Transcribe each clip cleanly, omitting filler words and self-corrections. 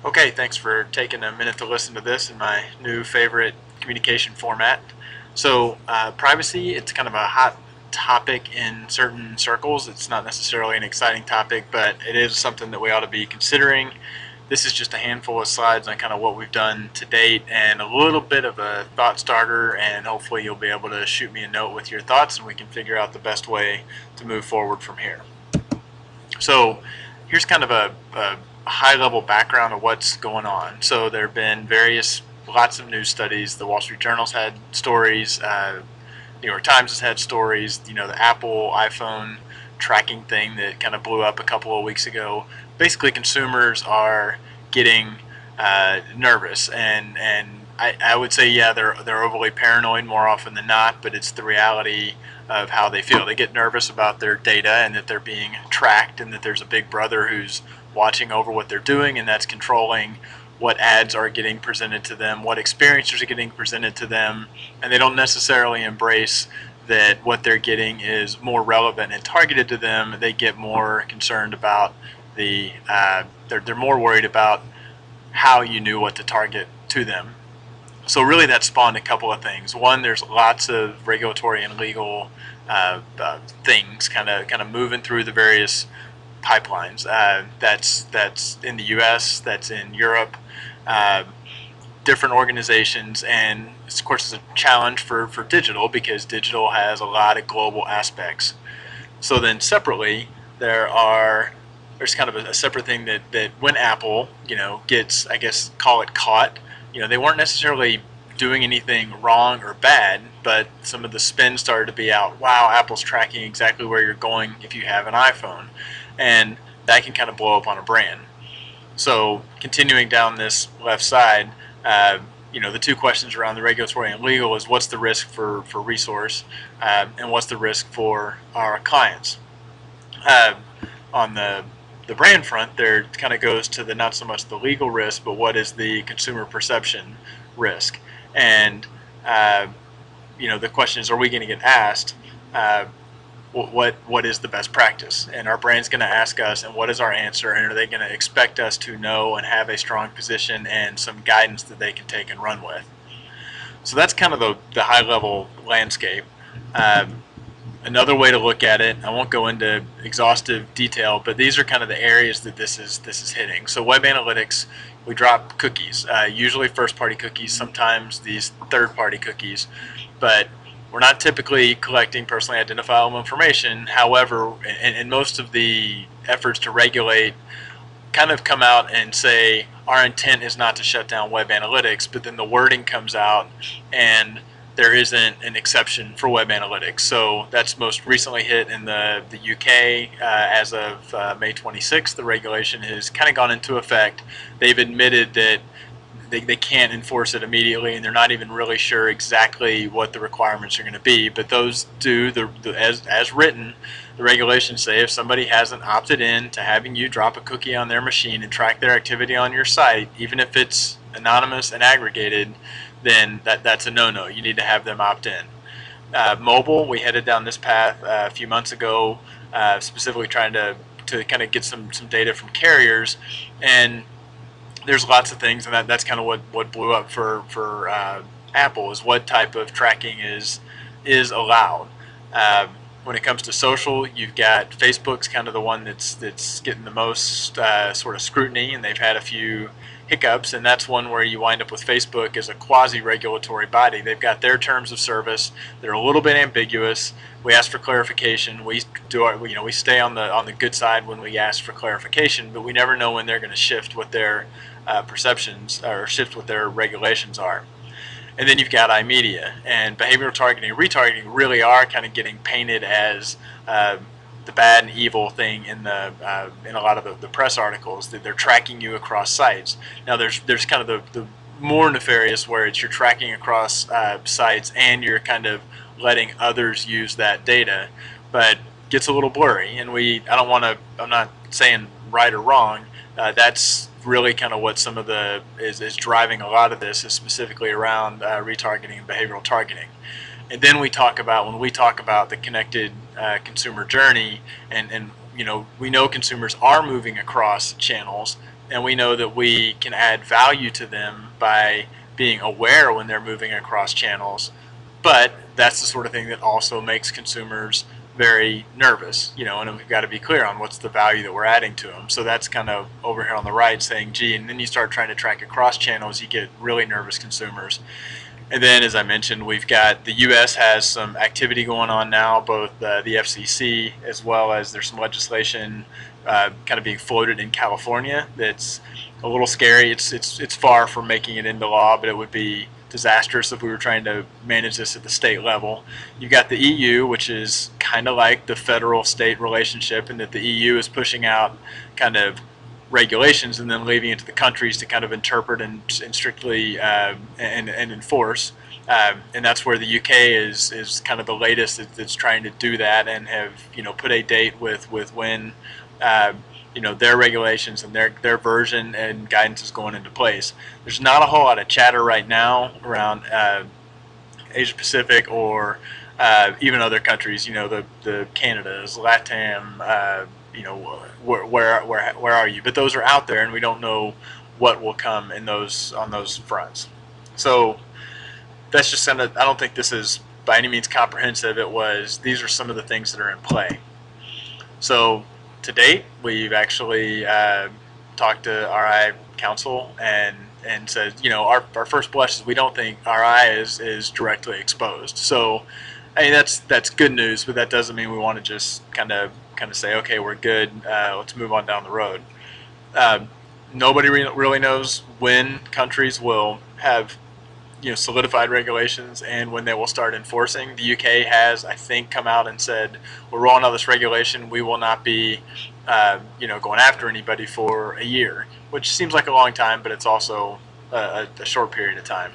Okay, thanks for taking a minute to listen to this in my new favorite communication format. Privacy, it's kind of a hot topic in certain circles. It's not necessarily an exciting topic, but it is something that we ought to be considering. This is just a handful of slides on kind of what we've done to date and a little bit of a thought starter, and hopefully you'll be able to shoot me a note with your thoughts and we can figure out the best way to move forward from here. So here's kind of a high level background of what's going on. So there have been lots of news studies. The Wall Street Journal's had stories. New York Times has had stories. You know, the Apple iPhone tracking thing that kind of blew up a couple of weeks ago. Basically, consumers are getting nervous, and I would say, yeah, they're overly paranoid more often than not, but it's the reality of how they feel. They get nervous about their data and that they're being tracked, and that there's a big brother who's watching over what they're doing, and that's controlling what ads are getting presented to them, what experiences are getting presented to them, and they don't necessarily embrace that what they're getting is more relevant and targeted to them. They get more concerned about they're more worried about how you knew what to target to them. So really that spawned a couple of things. One, there's lots of regulatory and legal things kind of moving through the various pipelines. That's in the U.S., that's in Europe, uh, different organizations, and of course it's a challenge for digital because digital has a lot of global aspects. So then separately, there's kind of a separate thing that when Apple, gets, I guess, call it caught, they weren't necessarily doing anything wrong or bad, but some of the spin started to be out. Wow, Apple's tracking exactly where you're going if you have an iPhone, and that can kind of blow up on a brand. So continuing down this left side, the two questions around the regulatory and legal is what's the risk for resource, and what's the risk for our clients. Uh, on the brand front, there kind of goes to the not so much the legal risk, but what is the consumer perception risk? And the question is, are we going to get asked what is the best practice? And our brand's going to ask us, and what is our answer? And are they going to expect us to know and have a strong position and some guidance that they can take and run with? So that's kind of the high level landscape. Um, Another way to look at it, I won't go into exhaustive detail, but these are kind of the areas that this is hitting. So web analytics, we drop cookies, usually first party cookies, sometimes these third party cookies, but we're not typically collecting personally identifiable information. However, in most of the efforts to regulate kind of come out and say our intent is not to shut down web analytics, but then the wording comes out and there isn't an exception for web analytics. So that's most recently hit in the UK as of May 26th. The regulation has kind of gone into effect. They've admitted that they can't enforce it immediately, and they're not even really sure exactly what the requirements are going to be. But those do, as written, the regulations say if somebody hasn't opted in to having you drop a cookie on their machine and track their activity on your site, even if it's anonymous and aggregated, then that's a no-no. You need to have them opt in. Mobile, we headed down this path a few months ago, specifically trying to kind of get some data from carriers, and there's lots of things, and that's kind of what blew up for Apple is what type of tracking is allowed. When it comes to social, you've got Facebook's kind of the one that's getting the most sort of scrutiny, and they've had a few hiccups, and that's one where you wind up with Facebook as a quasi-regulatory body. They've got their terms of service. They're a little bit ambiguous. We ask for clarification. We do we stay on the good side when we ask for clarification, but we never know when they're going to shift what their perceptions or shift what their regulations are. And then you've got iMedia, and behavioral targeting and retargeting really are kind of getting painted as the bad and evil thing in a lot of the press articles, that they're tracking you across sites. Now there's kind of the more nefarious where it's you're tracking across sites and you're kind of letting others use that data, but gets a little blurry. And I'm not saying right or wrong. That's really kind of what some of the is driving a lot of this is specifically around retargeting and behavioral targeting. And then when we talk about the connected consumer journey, and we know consumers are moving across channels, and we know that we can add value to them by being aware when they're moving across channels. But that's the sort of thing that also makes consumers very nervous, and we've got to be clear on what's the value that we're adding to them. So that's kind of over here on the right saying, gee, and then you start trying to track across channels, you get really nervous consumers. And then, as I mentioned, we've got the U.S. has some activity going on now, both the FCC as well as there's some legislation kind of being floated in California that's a little scary. It's far from making it into law, but it would be disastrous if we were trying to manage this at the state level. You've got the EU, which is kind of like the federal-state relationship, in that the EU is pushing out kind of regulations and then leaving it to the countries to kind of interpret and strictly and enforce. And that's where the UK is kind of the latest that's trying to do that, and have put a date with when their regulations and their version and guidance is going into place. There's not a whole lot of chatter right now around Asia Pacific or even other countries. The Canadas, LATAM. Where are you? But those are out there, and we don't know what will come on those fronts. So that's just I don't think this is by any means comprehensive. These are some of the things that are in play. So to date, we've actually talked to RI Council and said, our first blush is we don't think RI is directly exposed. So I mean, that's good news, but that doesn't mean we want to just kind of say, okay, we're good, let's move on down the road. Nobody really knows when countries will have solidified regulations and when they will start enforcing. The UK has, I think, come out and said, we're rolling out this regulation, we will not be going after anybody for a year, which seems like a long time, but it's also a short period of time.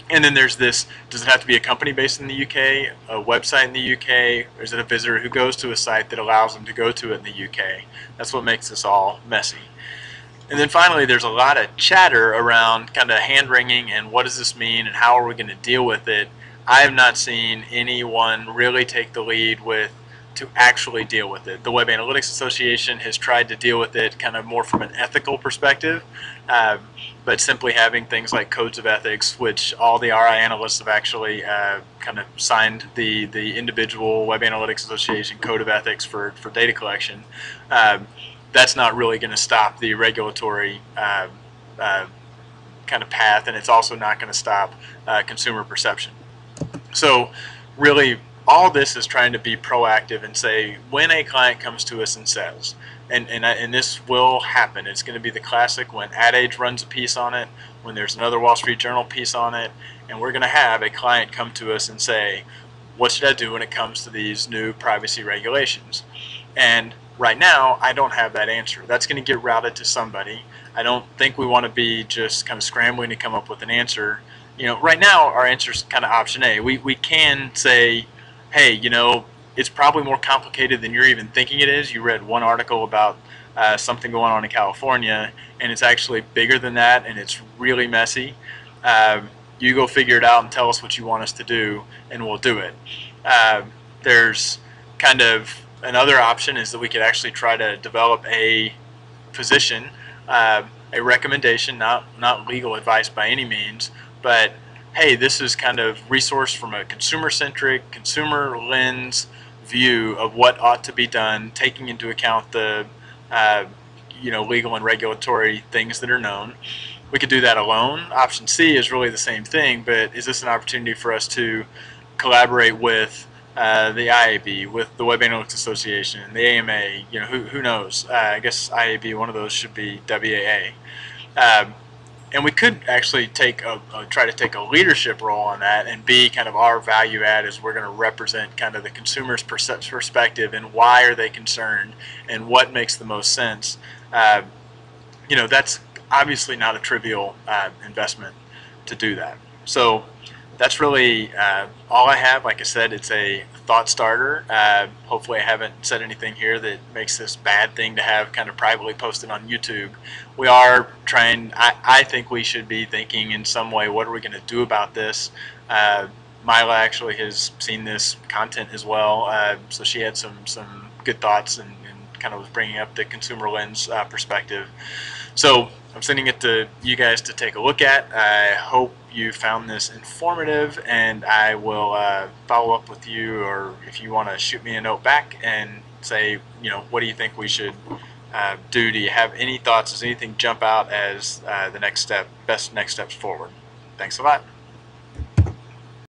And then there's this, does it have to be a company based in the UK, a website in the UK, or is it a visitor who goes to a site that allows them to go to it in the UK? That's what makes this all messy. And then finally, there's a lot of chatter around kind of hand-wringing and what does this mean and how are we going to deal with it. I have not seen anyone really take the lead to actually deal with it. The Web Analytics Association has tried to deal with it kind of more from an ethical perspective, but simply having things like codes of ethics, which all the RI analysts have actually kind of signed the individual Web Analytics Association code of ethics for data collection. That's not really going to stop the regulatory kind of path, and it's also not going to stop consumer perception. So really, all this is trying to be proactive and say, when a client comes to us and says, and this will happen, it's going to be the classic when Ad Age runs a piece on it, when there's another Wall Street Journal piece on it, and we're going to have a client come to us and say, what should I do when it comes to these new privacy regulations? And right now, I don't have that answer. That's going to get routed to somebody. I don't think we want to be just kind of scrambling to come up with an answer. Right now, our answer is kind of option A. We can say, hey, it's probably more complicated than you're even thinking it is. You read one article about something going on in California, and it's actually bigger than that, and it's really messy. You go figure it out and tell us what you want us to do, and we'll do it. There's kind of another option is that we could actually try to develop a position, a recommendation, not legal advice by any means, but hey, this is kind of resource from a consumer-centric, consumer lens view of what ought to be done, taking into account the legal and regulatory things that are known. We could do that alone. Option C is really the same thing, but is this an opportunity for us to collaborate with the IAB, with the Web Analytics Association, the AMA, who knows? I guess IAB, one of those should be WAA. And we could actually try to take a leadership role on that and be kind of our value add as we're going to represent kind of the consumer's perspective and why are they concerned and what makes the most sense. That's obviously not a trivial investment to do that. So that's really all I have. Like I said, it's a thought starter. Hopefully I haven't said anything here that makes this bad thing to have kind of privately posted on YouTube. We are trying, I think we should be thinking in some way, what are we going to do about this? Mila actually has seen this content as well, so she had some good thoughts and kind of was bringing up the consumer lens perspective. So I'm sending it to you guys to take a look at. I hope you found this informative, and I will follow up with you, or if you want to shoot me a note back and say, what do you think we should do? Do you have any thoughts? Does anything jump out as the next step, best next steps forward? Thanks a lot.